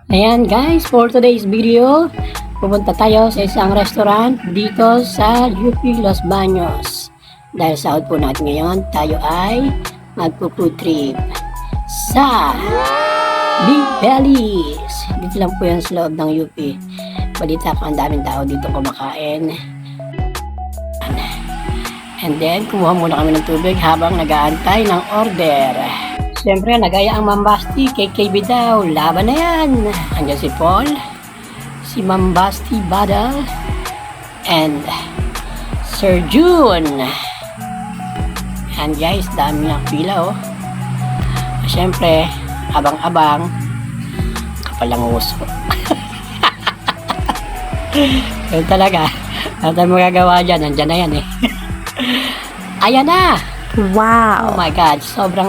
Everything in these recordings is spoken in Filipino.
Ayan guys, for today's video, pupunta tayo sa isang restaurant dito sa UP Los Baños. Dahil sa out po natin ngayon, tayo ay magpo-food trip sa Big Bellies. Dito lang po yan sa loob ng UP. Balita ko ang daming tao dito kumakain. And then, kumuha muna kami ng tubig habang nag-aantay ng order. Siyempre, nagaya ang Mambasti, KKB daw. Laban na yan. Andiyan si Paul, si Mambasti Badal, and Sir June. And guys, dami ng pila oh. Siyempre, abang-abang, kapalang uso. Yun talaga. Ano tayo magagawa dyan? Nandyan na yan eh. Ayan na! Wow! Oh my God, sobrang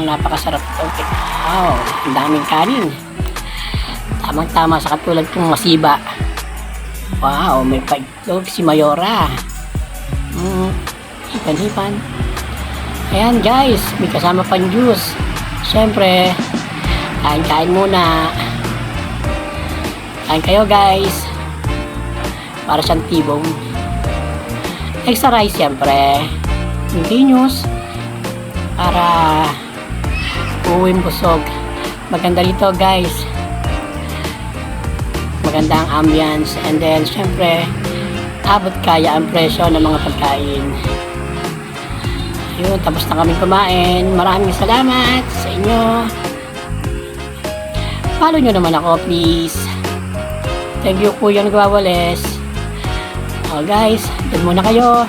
napakasarap ito. Wow, ang daming kanin. Tamang-tama sa katulad kong masiba. Wow, may paitlog si Mayora. Hipan-hipan. Ayan guys, may kasama pang juice. Siyempre, kain-kain muna. Kain kayo guys. Para siyang tibong. Extra rice siyempre. Continuous. Para uwing busog. Maganda rito guys. Maganda ang ambience. And then syempre, abot kaya ang presyo ng mga pagkain. Ayun, tapos na kami kumain. Maraming salamat sa inyo. Follow nyo naman ako please. Thank you Kuya Nagwawalis. Oh guys, dun muna kayo.